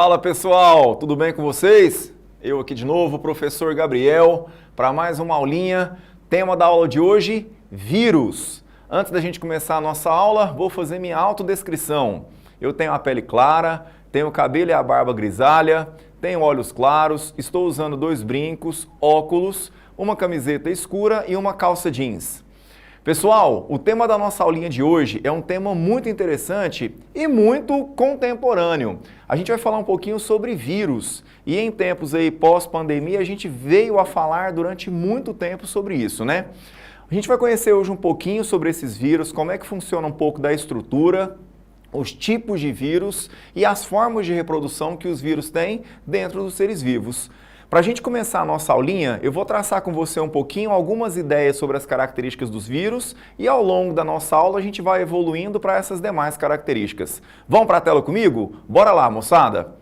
Fala pessoal, tudo bem com vocês? Eu aqui de novo, professor Gabriel, para mais uma aulinha. Tema da aula de hoje, vírus. Antes da gente começar a nossa aula, vou fazer minha autodescrição. Eu tenho a pele clara, tenho o cabelo e a barba grisalha, tenho olhos claros, estou usando 2 brincos, óculos, uma camiseta escura e uma calça jeans. Pessoal, o tema da nossa aulinha de hoje é um tema muito interessante e muito contemporâneo. A gente vai falar um pouquinho sobre vírus e em tempos aí pós-pandemia a gente veio a falar durante muito tempo sobre isso, né? A gente vai conhecer hoje um pouquinho sobre esses vírus, como é que funciona um pouco da estrutura, os tipos de vírus e as formas de reprodução que os vírus têm dentro dos seres vivos. Para a gente começar a nossa aulinha, eu vou traçar com você um pouquinho algumas ideias sobre as características dos vírus e ao longo da nossa aula a gente vai evoluindo para essas demais características. Vamos para a tela comigo? Bora lá, moçada!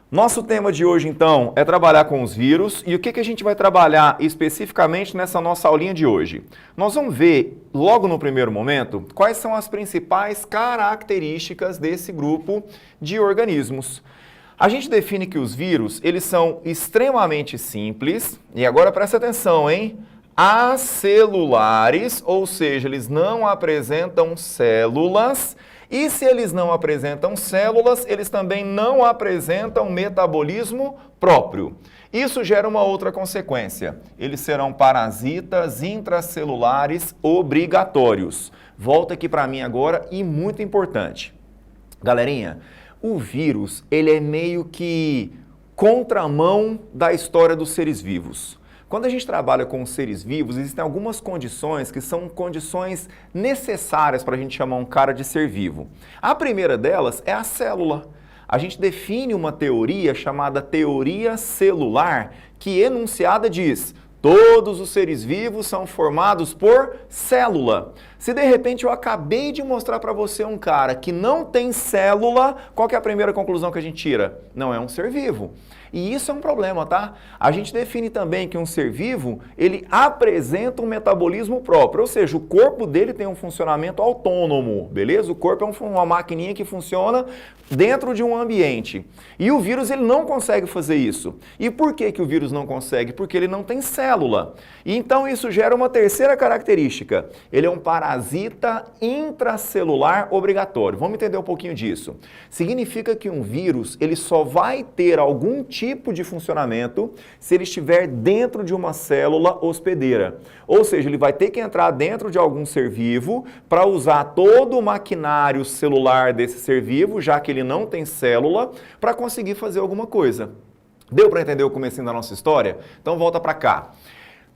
Nosso tema de hoje, então, é trabalhar com os vírus e o que a gente vai trabalhar especificamente nessa nossa aulinha de hoje? Nós vamos ver, logo no primeiro momento, quais são as principais características desse grupo de organismos. A gente define que os vírus, eles são extremamente simples, e agora presta atenção, hein? Acelulares, ou seja, eles não apresentam células, e se eles não apresentam células, eles também não apresentam metabolismo próprio. Isso gera uma outra consequência, eles serão parasitas intracelulares obrigatórios. Volta aqui para mim agora e muito importante. Galerinha, o vírus, ele é meio que contramão da história dos seres vivos. Quando a gente trabalha com os seres vivos, existem algumas condições que são condições necessárias para a gente chamar um cara de ser vivo. A primeira delas é a célula. A gente define uma teoria chamada teoria celular, que enunciada diz: todos os seres vivos são formados por célula. Se de repente eu acabei de mostrar para você um cara que não tem célula, qual que é a primeira conclusão que a gente tira? Não é um ser vivo. E isso é um problema, tá? A gente define também que um ser vivo, ele apresenta um metabolismo próprio, ou seja, o corpo dele tem um funcionamento autônomo, beleza? O corpo é uma maquininha que funciona dentro de um ambiente. E o vírus, ele não consegue fazer isso. E por que o vírus não consegue? Porque ele não tem célula. E então isso gera uma terceira característica. Ele é um parasita intracelular obrigatório. Vamos entender um pouquinho disso. Significa que um vírus, ele só vai ter algum tipo de funcionamento se ele estiver dentro de uma célula hospedeira. Ou seja, ele vai ter que entrar dentro de algum ser vivo para usar todo o maquinário celular desse ser vivo, já que ele não tem célula, para conseguir fazer alguma coisa. Deu para entender o comecinho da nossa história? Então volta para cá.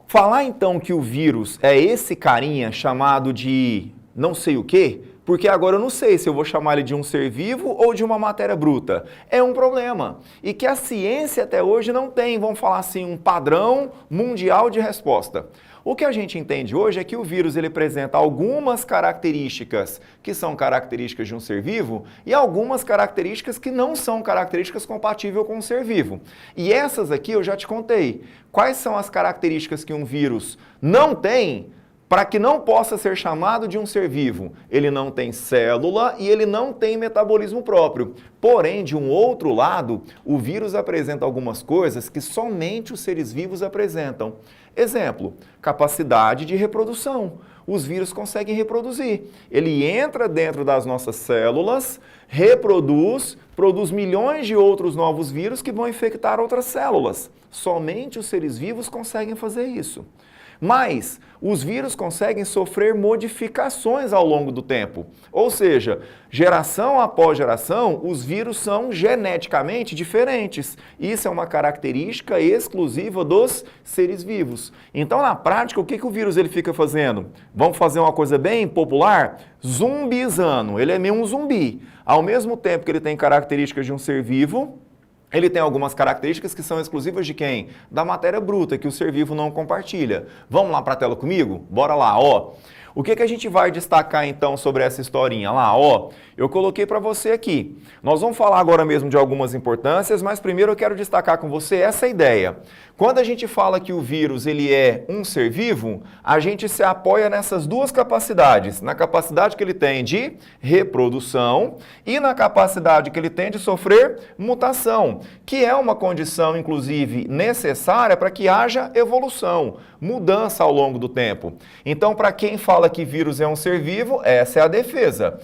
Falar então que o vírus é esse carinha chamado de não sei o quê, porque agora eu não sei se eu vou chamar ele de um ser vivo ou de uma matéria bruta. É um problema. E que a ciência até hoje não tem, vamos falar assim, um padrão mundial de resposta. O que a gente entende hoje é que o vírus ele apresenta algumas características que são características de um ser vivo e algumas características que não são características compatíveis com um ser vivo. E essas aqui eu já te contei. Quais são as características que um vírus não tem para que não possa ser chamado de um ser vivo? Ele não tem célula e ele não tem metabolismo próprio. Porém, de um outro lado, o vírus apresenta algumas coisas que somente os seres vivos apresentam. Exemplo, capacidade de reprodução. Os vírus conseguem reproduzir. Ele entra dentro das nossas células, reproduz, produz milhões de outros novos vírus que vão infectar outras células. Somente os seres vivos conseguem fazer isso. Mas os vírus conseguem sofrer modificações ao longo do tempo. Ou seja, geração após geração, os vírus são geneticamente diferentes. Isso é uma característica exclusiva dos seres vivos. Então, na prática, o que o vírus ele fica fazendo? Vamos fazer uma coisa bem popular? Zumbizando. Ele é meio um zumbi. Ao mesmo tempo que ele tem características de um ser vivo, ele tem algumas características que são exclusivas de quem? Da matéria bruta, que o ser vivo não compartilha. Vamos lá para a tela comigo? Bora lá, ó. O que a gente vai destacar então sobre essa historinha? Lá, ó, eu coloquei para você aqui. Nós vamos falar agora mesmo de algumas importâncias, mas primeiro eu quero destacar com você essa ideia. Quando a gente fala que o vírus ele é um ser vivo, a gente se apoia nessas duas capacidades, na capacidade que ele tem de reprodução e na capacidade que ele tem de sofrer mutação, que é uma condição, inclusive, necessária para que haja evolução, mudança ao longo do tempo. Então, para quem fala que vírus é um ser vivo, essa é a defesa.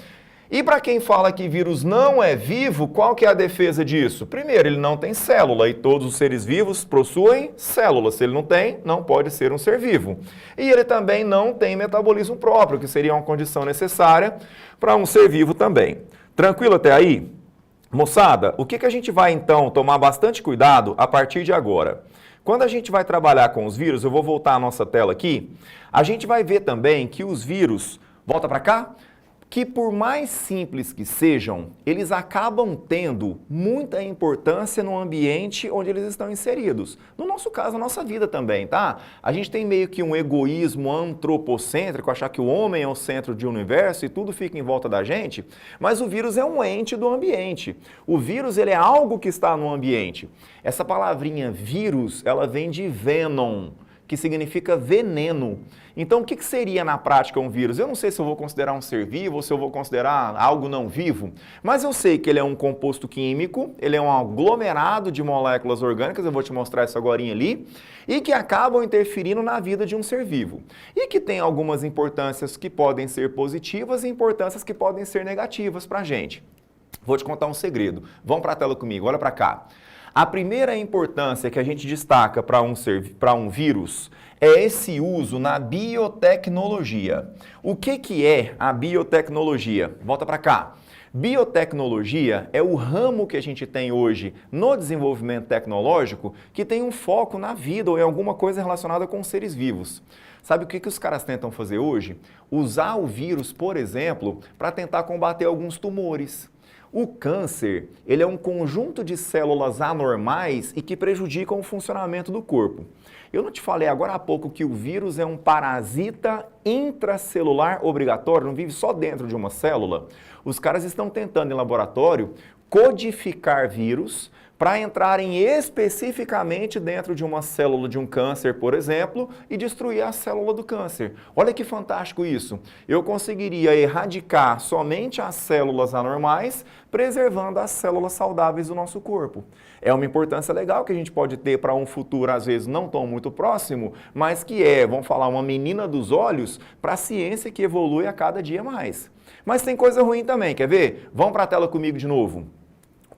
E para quem fala que vírus não é vivo, qual que é a defesa disso? Primeiro, ele não tem célula e todos os seres vivos possuem células. Se ele não tem, não pode ser um ser vivo. E ele também não tem metabolismo próprio, que seria uma condição necessária para um ser vivo também. Tranquilo até aí? Moçada, o que a gente vai então tomar bastante cuidado a partir de agora? Quando a gente vai trabalhar com os vírus, eu vou voltar a nossa tela aqui, a gente vai ver também que os vírus, volta para cá, que por mais simples que sejam, eles acabam tendo muita importância no ambiente onde eles estão inseridos. No nosso caso, na nossa vida também, tá? A gente tem meio que um egoísmo antropocêntrico, achar que o homem é o centro do universo e tudo fica em volta da gente, mas o vírus é um ente do ambiente. O vírus, ele é algo que está no ambiente. Essa palavrinha vírus, ela vem de venom, que significa veneno. Então, o que seria na prática um vírus? Eu não sei se eu vou considerar um ser vivo ou se eu vou considerar algo não vivo, mas eu sei que ele é um composto químico, ele é um aglomerado de moléculas orgânicas, eu vou te mostrar isso agora ali, e que acabam interferindo na vida de um ser vivo. E que tem algumas importâncias que podem ser positivas e importâncias que podem ser negativas para a gente. Vou te contar um segredo. Vamos para a tela comigo, olha para cá. A primeira importância que a gente destaca para um vírus é esse uso na biotecnologia. O que é a biotecnologia? Volta para cá. Biotecnologia é o ramo que a gente tem hoje no desenvolvimento tecnológico que tem um foco na vida ou em alguma coisa relacionada com seres vivos. Sabe o que os caras tentam fazer hoje? Usar o vírus, por exemplo, para tentar combater alguns tumores. O câncer, ele é um conjunto de células anormais e que prejudicam o funcionamento do corpo. Eu não te falei agora há pouco que o vírus é um parasita intracelular obrigatório, não vive só dentro de uma célula? Os caras estão tentando em laboratório codificar vírus para entrarem especificamente dentro de uma célula de um câncer, por exemplo, e destruir a célula do câncer. Olha que fantástico isso. Eu conseguiria erradicar somente as células anormais, preservando as células saudáveis do nosso corpo. É uma importância legal que a gente pode ter para um futuro, às vezes, não tão muito próximo, mas que é, vamos falar, uma menina dos olhos para a ciência que evolui a cada dia mais. Mas tem coisa ruim também, quer ver? Vamos para a tela comigo de novo.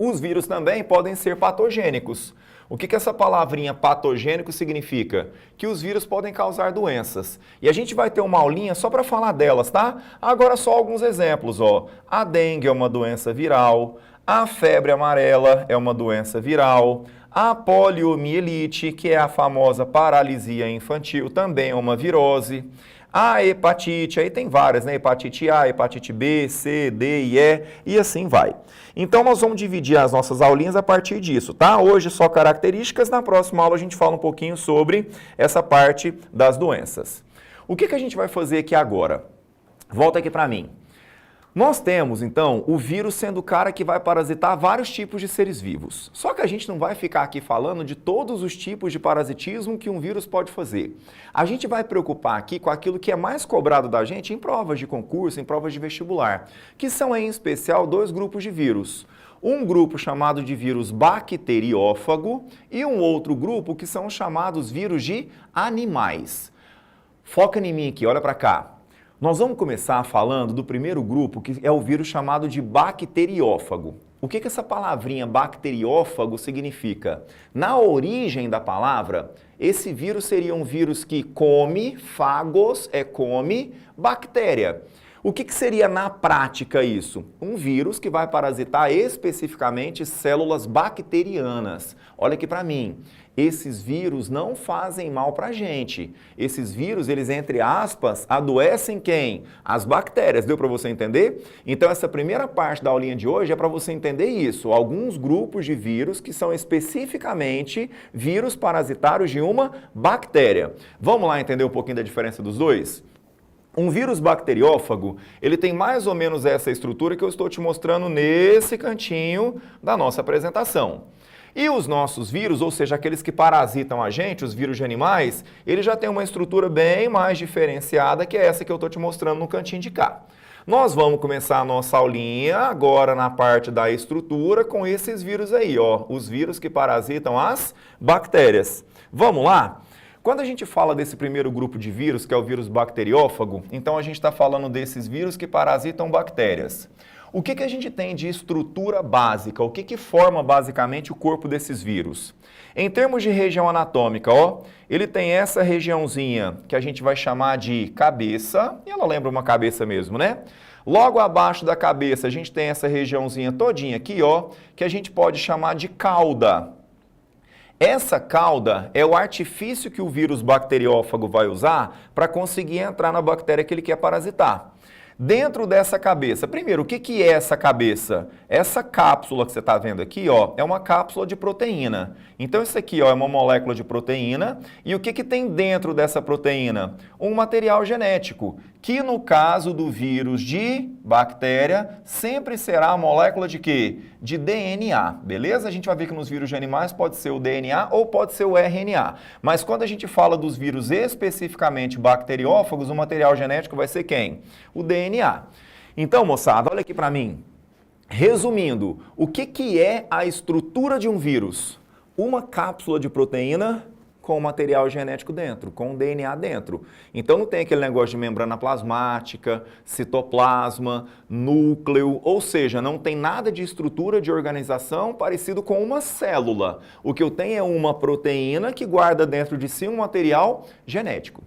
Os vírus também podem ser patogênicos. O que essa palavrinha patogênico significa? Que os vírus podem causar doenças. E a gente vai ter uma aulinha só para falar delas, tá? Agora só alguns exemplos, ó. A dengue é uma doença viral, a febre amarela é uma doença viral, a poliomielite, que é a famosa paralisia infantil, também é uma virose. A hepatite, aí tem várias, né? Hepatite A, hepatite B, C, D e E, e assim vai. Então, nós vamos dividir as nossas aulinhas a partir disso, tá? Hoje só características, na próxima aula a gente fala um pouquinho sobre essa parte das doenças. O que a gente vai fazer aqui agora? Volta aqui para mim. Nós temos, então, o vírus sendo o cara que vai parasitar vários tipos de seres vivos. Só que a gente não vai ficar aqui falando de todos os tipos de parasitismo que um vírus pode fazer. A gente vai preocupar aqui com aquilo que é mais cobrado da gente em provas de concurso, em provas de vestibular, que são, em especial, dois grupos de vírus. Um grupo chamado de vírus bacteriófago e um outro grupo que são os chamados vírus de animais. Foca em mim aqui, olha para cá. Nós vamos começar falando do primeiro grupo, que é o vírus chamado de bacteriófago. O que essa palavrinha bacteriófago significa? Na origem da palavra, esse vírus seria um vírus que come, fagos é come, bactéria. O que seria na prática isso? Um vírus que vai parasitar especificamente células bacterianas. Olha aqui para mim. Esses vírus não fazem mal para a gente. Esses vírus, eles, entre aspas, adoecem quem? As bactérias. Deu para você entender? Então, essa primeira parte da aulinha de hoje é para você entender isso. Alguns grupos de vírus que são especificamente vírus parasitários de uma bactéria. Vamos lá entender um pouquinho da diferença dos dois? Um vírus bacteriófago, ele tem mais ou menos essa estrutura que eu estou te mostrando nesse cantinho da nossa apresentação. E os nossos vírus, ou seja, aqueles que parasitam a gente, os vírus de animais, eles já têm uma estrutura bem mais diferenciada que é essa que eu estou te mostrando no cantinho de cá. Nós vamos começar a nossa aulinha agora na parte da estrutura com esses vírus aí, ó, os vírus que parasitam as bactérias. Vamos lá? Quando a gente fala desse primeiro grupo de vírus, que é o vírus bacteriófago, então a gente está falando desses vírus que parasitam bactérias. O que a gente tem de estrutura básica? O que forma basicamente o corpo desses vírus? Em termos de região anatômica, ó, ele tem essa regiãozinha que a gente vai chamar de cabeça, e ela lembra uma cabeça mesmo, né? Logo abaixo da cabeça a gente tem essa regiãozinha todinha aqui, ó, que a gente pode chamar de cauda. Essa cauda é o artifício que o vírus bacteriófago vai usar para conseguir entrar na bactéria que ele quer parasitar. Dentro dessa cabeça, primeiro, o que é essa cabeça? Essa cápsula que você está vendo aqui, ó, é uma cápsula de proteína. Então, isso aqui, ó, é uma molécula de proteína. E o que tem dentro dessa proteína? Um material genético, que no caso do vírus de bactéria, sempre será a molécula de quê? De DNA, beleza? A gente vai ver que nos vírus de animais pode ser o DNA ou pode ser o RNA. Mas quando a gente fala dos vírus especificamente bacteriófagos, o material genético vai ser quem? O DNA. Então, moçada, olha aqui para mim. Resumindo, o que é a estrutura de um vírus? Uma cápsula de proteína com material genético dentro, com DNA dentro. Então não tem aquele negócio de membrana plasmática, citoplasma, núcleo, ou seja, não tem nada de estrutura de organização parecido com uma célula. O que eu tenho é uma proteína que guarda dentro de si um material genético.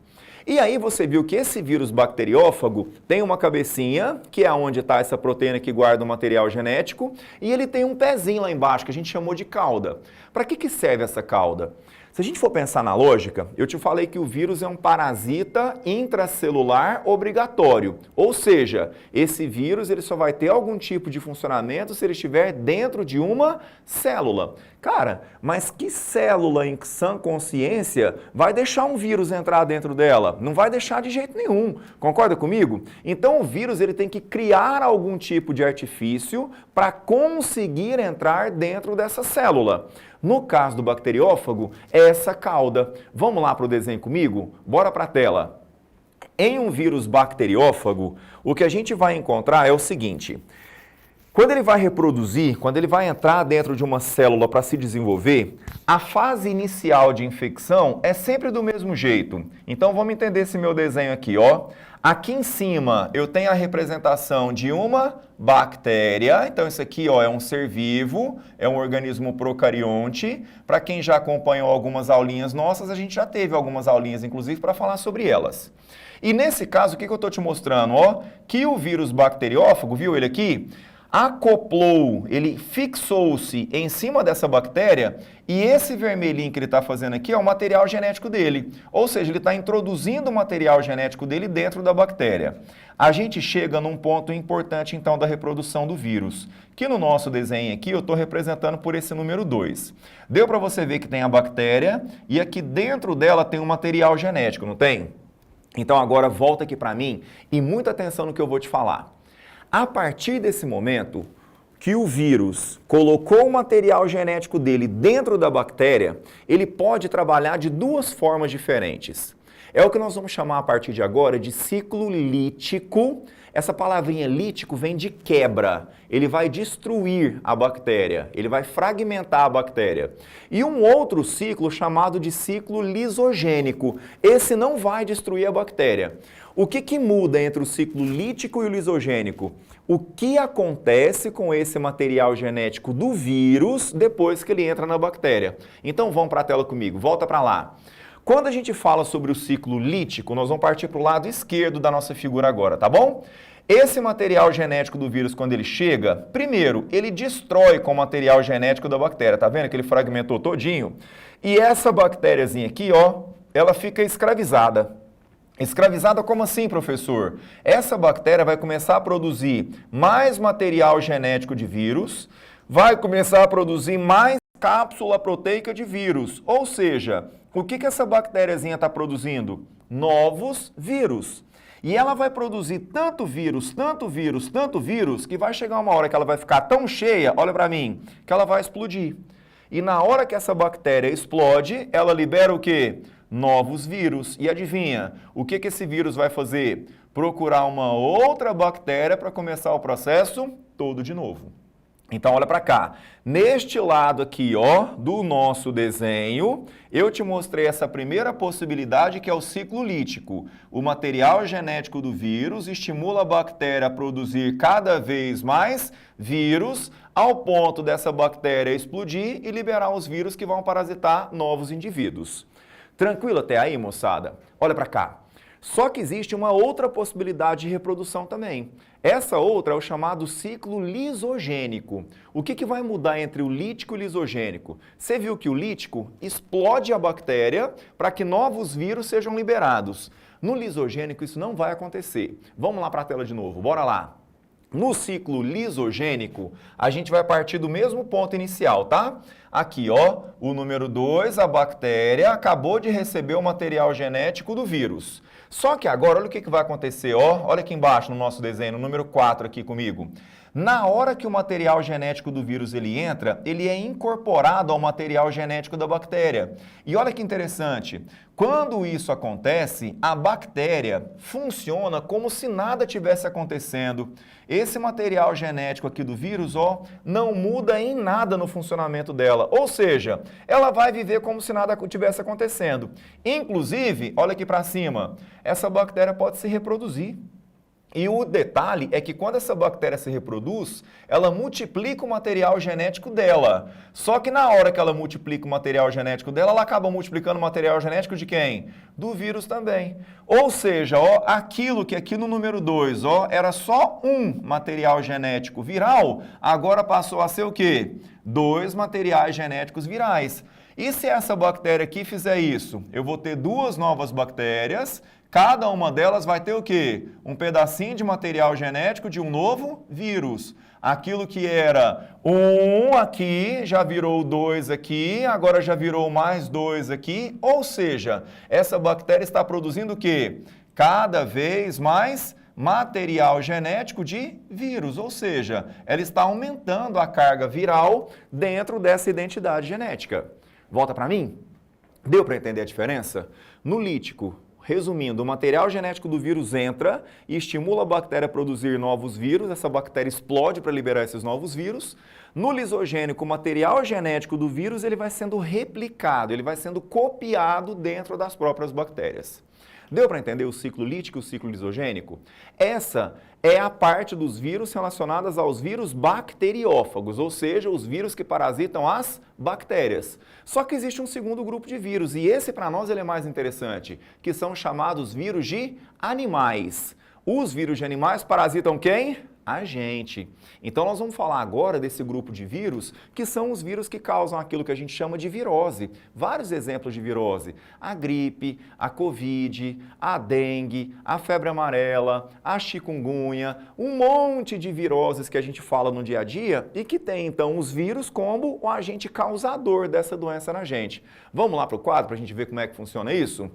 E aí você viu que esse vírus bacteriófago tem uma cabecinha, que é onde está essa proteína que guarda o material genético, e ele tem um pezinho lá embaixo, que a gente chamou de cauda. Para que serve essa cauda? Se a gente for pensar na lógica, eu te falei que o vírus é um parasita intracelular obrigatório. Ou seja, esse vírus ele só vai ter algum tipo de funcionamento se ele estiver dentro de uma célula. Cara, mas que célula em sã consciência vai deixar um vírus entrar dentro dela? Não vai deixar de jeito nenhum. Concorda comigo? Então o vírus ele tem que criar algum tipo de artifício para conseguir entrar dentro dessa célula. No caso do bacteriófago, é essa cauda. Vamos lá para o desenho comigo? Bora para a tela. Em um vírus bacteriófago, o que a gente vai encontrar é o seguinte. Quando ele vai reproduzir, quando ele vai entrar dentro de uma célula para se desenvolver, a fase inicial de infecção é sempre do mesmo jeito. Então vamos entender esse meu desenho aqui, ó. Aqui em cima eu tenho a representação de uma bactéria, então isso aqui ó, é um ser vivo, é um organismo procarionte. Para quem já acompanhou algumas aulinhas nossas, a gente já teve algumas aulinhas inclusive para falar sobre elas. E nesse caso, o que eu estou te mostrando? Ó, que o vírus bacteriófago, viu ele aqui? Acoplou, ele fixou-se em cima dessa bactéria e esse vermelhinho que ele está fazendo aqui é o material genético dele. Ou seja, ele está introduzindo o material genético dele dentro da bactéria. A gente chega num ponto importante, então, da reprodução do vírus, que no nosso desenho aqui eu estou representando por esse número 2. Deu para você ver que tem a bactéria e aqui dentro dela tem um material genético, não tem? Então agora volta aqui para mim e muita atenção no que eu vou te falar. A partir desse momento que o vírus colocou o material genético dele dentro da bactéria, ele pode trabalhar de duas formas diferentes. É o que nós vamos chamar a partir de agora de ciclo lítico. Essa palavrinha lítico vem de quebra. Ele vai destruir a bactéria, ele vai fragmentar a bactéria. E um outro ciclo chamado de ciclo lisogênico. Esse não vai destruir a bactéria. O que muda entre o ciclo lítico e o lisogênico? O que acontece com esse material genético do vírus depois que ele entra na bactéria? Então vamos para a tela comigo, volta para lá. Quando a gente fala sobre o ciclo lítico, nós vamos partir para o lado esquerdo da nossa figura agora, tá bom? Esse material genético do vírus, quando ele chega, primeiro, ele destrói com o material genético da bactéria, tá vendo que ele fragmentou todinho? E essa bactériazinha aqui, ó, ela fica escravizada. Escravizada como assim, professor? Essa bactéria vai começar a produzir mais material genético de vírus, vai começar a produzir mais cápsula proteica de vírus. Ou seja, o que essa bactériazinha está produzindo? Novos vírus. E ela vai produzir tanto vírus, tanto vírus, tanto vírus, que vai chegar uma hora que ela vai ficar tão cheia, olha para mim, que ela vai explodir. E na hora que essa bactéria explode, ela libera o quê? Novos vírus. E adivinha, o que esse vírus vai fazer? Procurar uma outra bactéria para começar o processo todo de novo. Então, olha para cá. Neste lado aqui, ó, do nosso desenho, eu te mostrei essa primeira possibilidade que é o ciclo lítico. O material genético do vírus estimula a bactéria a produzir cada vez mais vírus, ao ponto dessa bactéria explodir e liberar os vírus que vão parasitar novos indivíduos. Tranquilo até aí, moçada? Olha para cá. Só que existe uma outra possibilidade de reprodução também. Essa outra é o chamado ciclo lisogênico. O que vai mudar entre o lítico e o lisogênico? Você viu que o lítico explode a bactéria para que novos vírus sejam liberados. No lisogênico isso não vai acontecer. Vamos lá para a tela de novo, bora lá. No ciclo lisogênico, a gente vai partir do mesmo ponto inicial, tá? Aqui, ó, o número 2, a bactéria acabou de receber o material genético do vírus. Só que agora, olha o que vai acontecer, ó. Olha aqui embaixo no nosso desenho, no número 4 aqui comigo. Na hora que o material genético do vírus ele entra, ele é incorporado ao material genético da bactéria. E olha que interessante, quando isso acontece, a bactéria funciona como se nada tivesse acontecendo. Esse material genético aqui do vírus, ó, não muda em nada no funcionamento dela. Ou seja, ela vai viver como se nada tivesse acontecendo. Inclusive, olha aqui para cima, essa bactéria pode se reproduzir. E o detalhe é que quando essa bactéria se reproduz, ela multiplica o material genético dela. Só que na hora que ela multiplica o material genético dela, ela acaba multiplicando o material genético de quem? Do vírus também. Ou seja, ó, aquilo que aqui no número 2, ó, era só um material genético viral, agora passou a ser o quê? 2 materiais genéticos virais. E se essa bactéria aqui fizer isso? Eu vou ter 2 novas bactérias. Cada uma delas vai ter o quê? Um pedacinho de material genético de um novo vírus. Aquilo que era 1 aqui, já virou 2 aqui, agora já virou mais 2 aqui. Ou seja, essa bactéria está produzindo o quê? Cada vez mais material genético de vírus. Ou seja, ela está aumentando a carga viral dentro dessa identidade genética. Volta para mim? Deu para entender a diferença? No lítico, resumindo, o material genético do vírus entra e estimula a bactéria a produzir novos vírus, essa bactéria explode para liberar esses novos vírus. No lisogênico, o material genético do vírus ele vai sendo replicado, ele vai sendo copiado dentro das próprias bactérias. Deu para entender o ciclo lítico e o ciclo lisogênico? Essa é a parte dos vírus relacionadas aos vírus bacteriófagos, ou seja, os vírus que parasitam as bactérias. Só que existe um segundo grupo de vírus, e esse para nós ele é mais interessante, que são chamados vírus de animais. Os vírus de animais parasitam quem? A gente. Então nós vamos falar agora desse grupo de vírus, que são os vírus que causam aquilo que a gente chama de virose. Vários exemplos de virose. A gripe, a covid, a dengue, a febre amarela, a chikungunya, um monte de viroses que a gente fala no dia a dia e que tem então os vírus como o agente causador dessa doença na gente. Vamos lá para o quadro para a gente ver como é que funciona isso?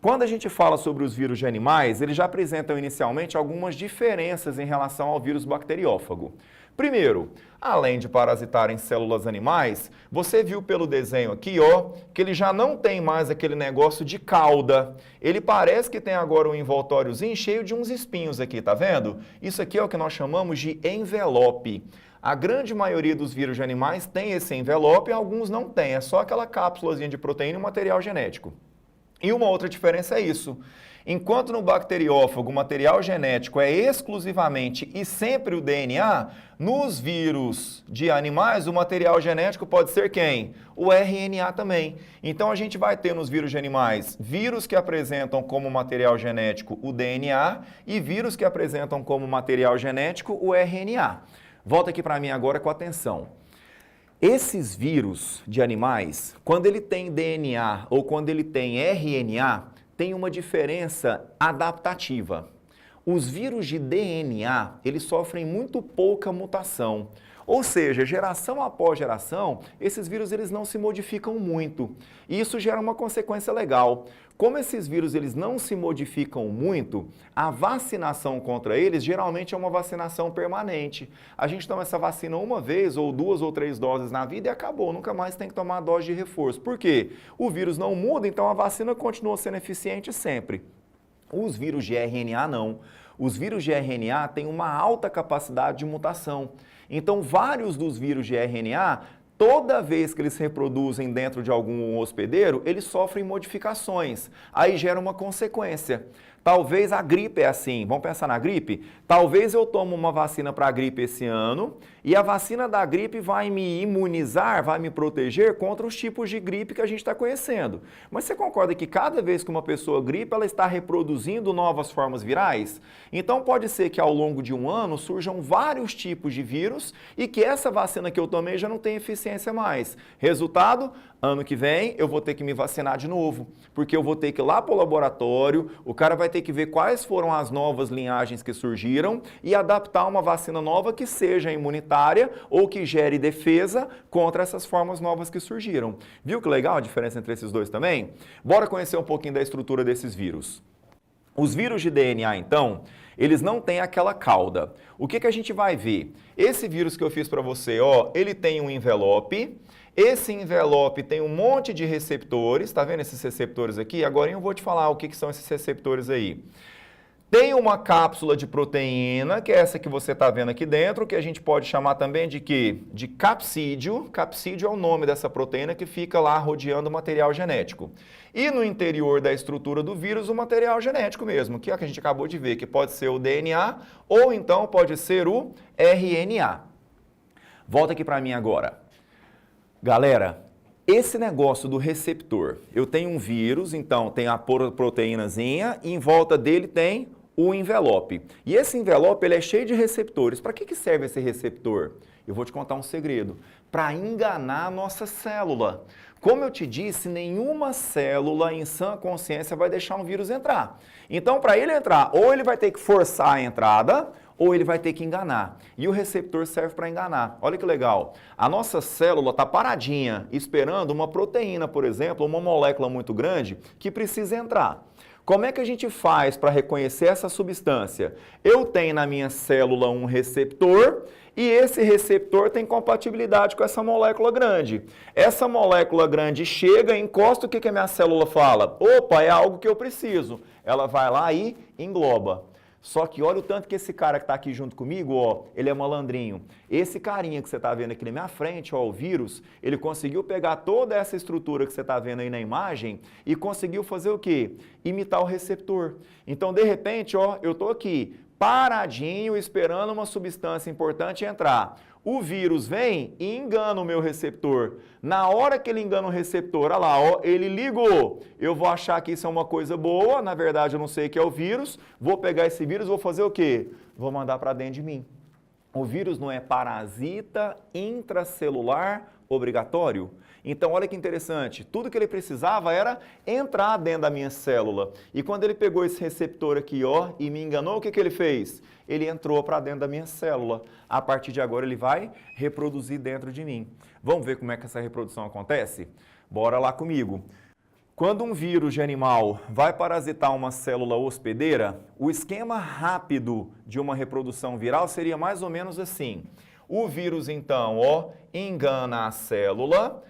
Quando a gente fala sobre os vírus de animais, eles já apresentam inicialmente algumas diferenças em relação ao vírus bacteriófago. Primeiro, além de parasitarem células animais, você viu pelo desenho aqui, ó, que ele já não tem mais aquele negócio de cauda. Ele parece que tem agora um envoltóriozinho cheio de uns espinhos aqui, tá vendo? Isso aqui é o que nós chamamos de envelope. A grande maioria dos vírus de animais tem esse envelope, alguns não tem, é só aquela cápsulazinha de proteína e material genético. E uma outra diferença é isso. Enquanto no bacteriófago o material genético é exclusivamente e sempre o DNA, nos vírus de animais o material genético pode ser quem? O RNA também. Então a gente vai ter nos vírus de animais vírus que apresentam como material genético o DNA e vírus que apresentam como material genético o RNA. Volta aqui para mim agora com atenção. Esses vírus de animais, quando ele tem DNA ou quando ele tem RNA, tem uma diferença adaptativa. Os vírus de DNA, eles sofrem muito pouca mutação. Ou seja, geração após geração, esses vírus eles não se modificam muito. E isso gera uma consequência legal. Como esses vírus eles não se modificam muito, a vacinação contra eles geralmente é uma vacinação permanente. A gente toma essa vacina uma vez, ou 2 ou 3 doses na vida e acabou, nunca mais tem que tomar dose de reforço. Por quê? O vírus não muda, então a vacina continua sendo eficiente sempre. Os vírus de RNA não. Os vírus de RNA têm uma alta capacidade de mutação. Então, vários dos vírus de RNA, toda vez que eles se reproduzem dentro de algum hospedeiro, eles sofrem modificações. Aí gera uma consequência. Talvez a gripe é assim. Vamos pensar na gripe? Talvez eu tome uma vacina para a gripe esse ano e a vacina da gripe vai me imunizar, vai me proteger contra os tipos de gripe que a gente está conhecendo. Mas você concorda que cada vez que uma pessoa gripe, ela está reproduzindo novas formas virais? Então pode ser que ao longo de um ano surjam vários tipos de vírus e que essa vacina que eu tomei já não tem eficiência mais. Resultado? Ano que vem eu vou ter que me vacinar de novo, porque eu vou ter que ir lá para o laboratório, o cara vai ter que ver quais foram as novas linhagens que surgiram e adaptar uma vacina nova que seja imunitária ou que gere defesa contra essas formas novas que surgiram. Viu que legal a diferença entre esses dois também? Bora conhecer um pouquinho da estrutura desses vírus. Os vírus de DNA, então, eles não têm aquela cauda. O que a gente vai ver? Esse vírus que eu fiz para você, ó, ele tem um envelope. Esse envelope tem um monte de receptores, tá vendo esses receptores aqui? Agora eu vou te falar o que são esses receptores aí. Tem uma cápsula de proteína, que é essa que você está vendo aqui dentro, que a gente pode chamar também de quê? De capsídeo. Capsídeo é o nome dessa proteína que fica lá rodeando o material genético. E no interior da estrutura do vírus, o material genético mesmo, que é o que a gente acabou de ver, que pode ser o DNA ou então pode ser o RNA. Volta aqui para mim agora. Galera, esse negócio do receptor, eu tenho um vírus, então tem a proteínazinha e em volta dele tem o envelope. E esse envelope ele é cheio de receptores. Para que serve esse receptor? Eu vou te contar um segredo. Para enganar a nossa célula. Como eu te disse, nenhuma célula em sã consciência vai deixar um vírus entrar. Então, para ele entrar, ou ele vai ter que forçar a entrada, ou ele vai ter que enganar. E o receptor serve para enganar. Olha que legal. A nossa célula está paradinha, esperando uma proteína, por exemplo, uma molécula muito grande que precisa entrar. Como é que a gente faz para reconhecer essa substância? Eu tenho na minha célula um receptor e esse receptor tem compatibilidade com essa molécula grande. Essa molécula grande chega, encosta, o que a minha célula fala? Opa, é algo que eu preciso. Ela vai lá e engloba. Só que olha o tanto que esse cara que está aqui junto comigo, ó, ele é malandrinho. Esse carinha que você está vendo aqui na minha frente, ó, o vírus, ele conseguiu pegar toda essa estrutura que você está vendo aí na imagem e conseguiu fazer o quê? Imitar o receptor. Então, de repente, ó, eu estou aqui, paradinho, esperando uma substância importante entrar. O vírus vem e engana o meu receptor. Na hora que ele engana o receptor, olha lá, ó, ele ligou. Eu vou achar que isso é uma coisa boa, na verdade eu não sei o que é o vírus, vou pegar esse vírus, vou fazer o quê? Vou mandar para dentro de mim. O vírus não é parasita intracelular obrigatório? Então, olha que interessante, tudo que ele precisava era entrar dentro da minha célula. E quando ele pegou esse receptor aqui, ó, e me enganou, o que ele fez? Ele entrou para dentro da minha célula. A partir de agora, ele vai reproduzir dentro de mim. Vamos ver como é que essa reprodução acontece? Bora lá comigo. Quando um vírus de animal vai parasitar uma célula hospedeira, o esquema rápido de uma reprodução viral seria mais ou menos assim. O vírus, então, ó, engana a célula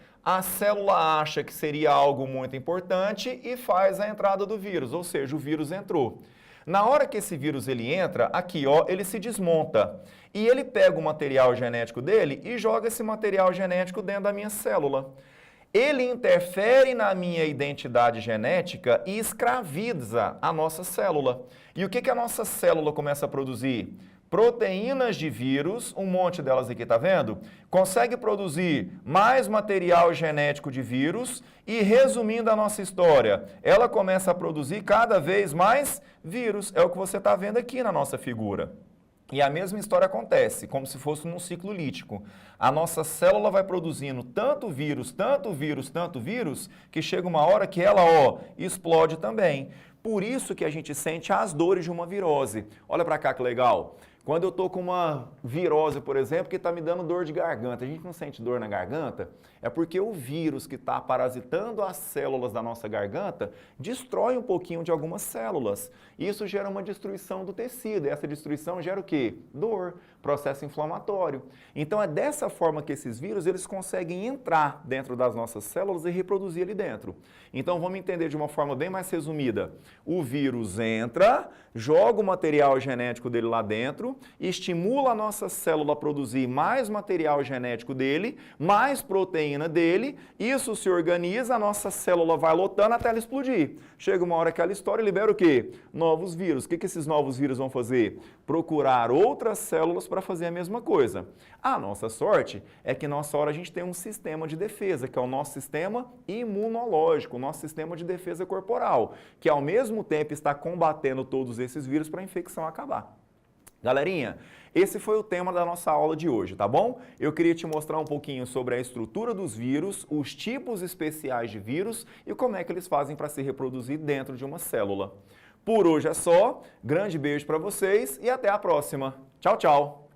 acha que seria algo muito importante e faz a entrada do vírus, ou seja, o vírus entrou. Na hora que esse vírus ele entra, aqui ó, ele se desmonta e ele pega o material genético dele e joga esse material genético dentro da minha célula. Ele interfere na minha identidade genética e escraviza a nossa célula. E o que a nossa célula começa a produzir? Proteínas de vírus, um monte delas aqui, tá vendo? Consegue produzir mais material genético de vírus e, resumindo a nossa história, ela começa a produzir cada vez mais vírus. É o que você está vendo aqui na nossa figura. E a mesma história acontece, como se fosse num ciclo lítico. A nossa célula vai produzindo tanto vírus, tanto vírus, tanto vírus, que chega uma hora que ela, ó, explode também. Por isso que a gente sente as dores de uma virose. Olha para cá que legal. Quando eu estou com uma virose, por exemplo, que está me dando dor de garganta, a gente não sente dor na garganta, é porque o vírus que está parasitando as células da nossa garganta destrói um pouquinho de algumas células. Isso gera uma destruição do tecido. E essa destruição gera o quê? Dor, processo inflamatório. Então é dessa forma que esses vírus eles conseguem entrar dentro das nossas células e reproduzir ali dentro. Então vamos entender de uma forma bem mais resumida. O vírus entra, joga o material genético dele lá dentro, estimula a nossa célula a produzir mais material genético dele, mais proteína dele, isso se organiza, a nossa célula vai lotando até ela explodir. Chega uma hora que ela estoura e libera o quê? Novos vírus. O que esses novos vírus vão fazer? Procurar outras células para fazer a mesma coisa. A nossa sorte é que nessa hora a gente tem um sistema de defesa, que é o nosso sistema imunológico, o nosso sistema de defesa corporal, que ao mesmo tempo está combatendo todos esses vírus para a infecção acabar. Galerinha, esse foi o tema da nossa aula de hoje, tá bom? Eu queria te mostrar um pouquinho sobre a estrutura dos vírus, os tipos especiais de vírus e como é que eles fazem para se reproduzir dentro de uma célula. Por hoje é só, grande beijo para vocês e até a próxima. Tchau, tchau!